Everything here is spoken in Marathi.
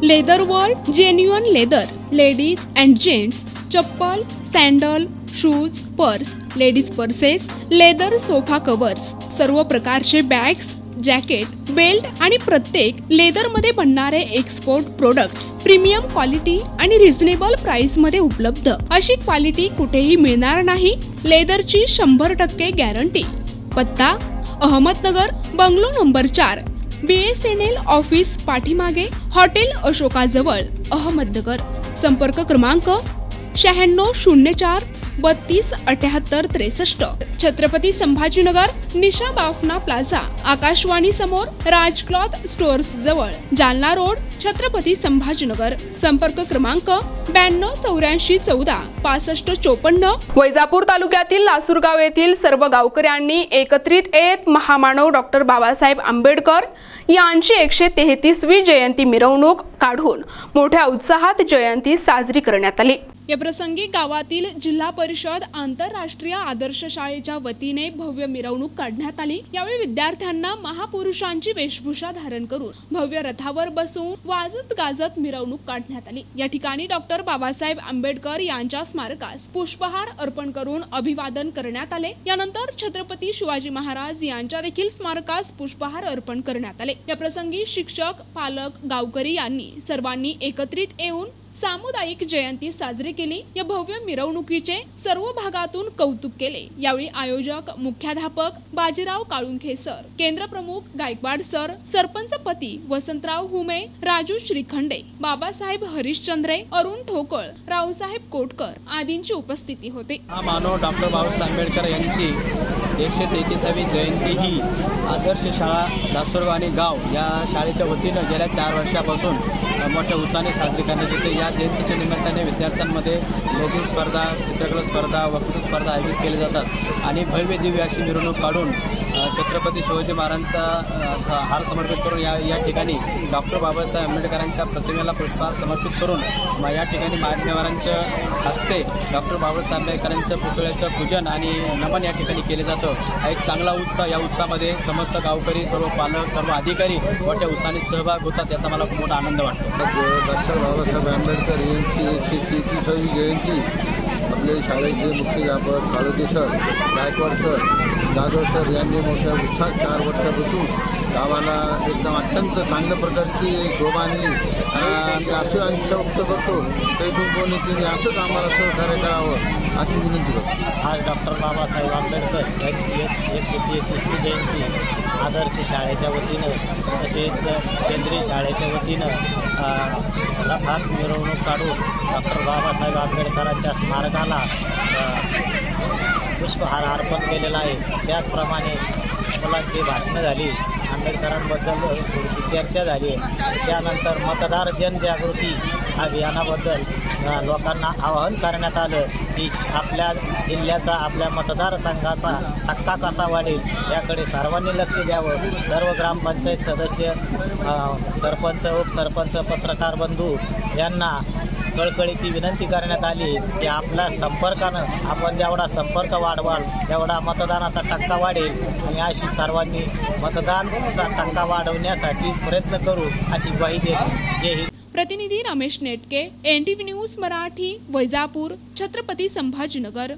Leather world genuine leather ladies and gents चप्पल, sandal, shoes, purse, ladies purses, leather sofa covers, सर्व प्रकारचे बॅग्स, जॅकेट, बेल्ट आणि प्रत्येक लेदरमध्ये बनणारे एक्सपोर्ट प्रोडक्ट्स प्रीमियम क्वालिटी आणि रिझनेबल प्राइस मध्ये उपलब्ध। अशी क्वालिटी कुठेही मिळणार नाही। लेदरची 100% गॅरंटी। पत्ता Ahmednagar, bungalow number 4, BSNL office पाठीमागे, हॉटेल अशोकाजवळ, अहमदनगर। संपर्क क्रमांक 9604 32 78 63। छत्रपती संभाजीनगर, निशा बाफना प्लाझा, आकाशवाणी समोर, राज क्लॉथ स्टोअर्स जवळ, जालना रोड, छत्रपती संभाजीनगर। संपर्क क्रमांक 92 84 14 65 54। वैजापूर तालुक्यातील लासूरगाव येथील सर्व गावकऱ्यांनी एकत्रित येत महामानव डॉक्टर बाबासाहेब आंबेडकर यांची 133वी जयंती मिरवणूक काढून मोठ्या उत्साहात जयंती साजरी करण्यात आली। या प्रसंगी गावातील जिल्हा परिषद आंतरराष्ट्रीय आदर्श शाळेच्या वतीने भव्य मिरवणूक काढण्यात आली। यावेळी विद्यार्थ्यांना महापुरुषांची वेशभूषा धारण करून भव्य रथावर बसून वाजत गाजत मिरवणूक काढण्यात आली। या ठिकाणी डॉक्टर बाबासाहेब आंबेडकर यांच्या स्मारकास पुष्पहार अर्पण करून अभिवादन करण्यात आले। यानंतर छत्रपती शिवाजी महाराज यांच्या देखील स्मारकास पुष्पहार अर्पण करण्यात आले। या प्रसंगी शिक्षक, पालक, गावकरी यांनी सर्वांनी एकत्रित येऊन सामुदायिक जयंती साजरी केली। या भव्य मिरवणुकीचे सर्व भागातून कौतुक केले। यावेळी आयोजक, मुख्याध्यापक बाजीराव काळुंखे सर, केंद्र प्रमुख गायकवाड सर, सरपंच पती वसंतराव हुमे, राजू श्रीखंडे, बाबासाहेब हरिश्चंद्रे, अरुण ठोकळ, रावसाहेब कोटकर आदींची उपस्थिती होती। मानव डॉक्टर बाबासाहेब आंबेडकर यांची 133वी जयंती ही आदर्श शाळा लासूरगाव आणि गाव या शाळेच्या वतीनं गेल्या 4 वर्षापासून मोठ्या उत्साहाने साजरी करण्यात येते। या जयंतीच्या निमित्ताने विद्यार्थ्यांमध्ये लेझिम स्पर्धा, चित्रकला स्पर्धा, वक्तृत्व स्पर्धा आयोजित केले जातात आणि भव्य दिव्य अशी मिरवणूक काढून छत्रपती शिवाजी महाराजांचा हार समर्पित करून या ठिकाणी डॉक्टर बाबासाहेब आंबेडकरांच्या प्रतिमेला पुष्पहार समर्पित करून या ठिकाणी मान्यवरांच्या हस्ते डॉक्टर बाबासाहेब आंबेडकरांच्या पुतळ्याचं पूजन आणि नमन या ठिकाणी केले जातं। हा एक चांगला उत्साह, या उत्साहामध्ये समस्त गावकरी, सर्व पालक, सर्व अधिकारी मोठ्या उत्साहाने सहभाग होतात, याचा मला खूप मोठा आनंद वाटतो। डॉक्टर बाबासाहेब आंबेडकर यांची 133वी जयंती आपल्या शाळेचे मुख्याध्यापक Kalunkhe sir, Gaikwad sir, Jadhav sir यांनी मोठ्या उत्साहात 4 वर्षापासून गावाला एकदम अत्यंत चांगल्या प्रकारची शोभा आणली आणि असं आशा व्यक्त करतो काही कोणी तिने असंच आम्हाला सहकार्य करावं अशी विनंती करतो। आज डॉक्टर बाबासाहेब आंबेडकर यांची 133वी जयंती आदर्श शाळेच्या वतीनं तसेच केंद्रीय शाळेच्या वतीनं रथात मिरवणूक काढून डॉक्टर बाबासाहेब आंबेडकरांच्या स्मारकाला पुष्पहार अर्पण केलेला आहे। त्याचप्रमाणे मुलांची भाषणं झाली, आंबेडकरांबद्दल थोडीशी चर्चा झाली। त्यानंतर मतदार जनजागृती अभियानाबद्दल लोकांना आवाहन करण्यात आलं की आपल्या जिल्ह्याचा, आपल्या मतदारसंघाचा टक्का कसा वाढेल याकडे सर्वांनी लक्ष द्यावं। सर्व ग्रामपंचायत सदस्य, सरपंच, उपसरपंच, पत्रकार बंधू यांना कळकळीची विनंती करण्यात आली की आपल्या संपर्कानं आपण जेवढा संपर्क वाढवाल तेवढा मतदानाचा टक्का वाढेल आणि अशी सर्वांनी मतदानाचा टक्का वाढवण्यासाठी प्रयत्न करू अशी ग्वाही देते। जय हिंद। प्रतिनिधी रमेश नेटके, NTV न्यूज मराठी, वैजापूर, छत्रपती संभाजीनगर।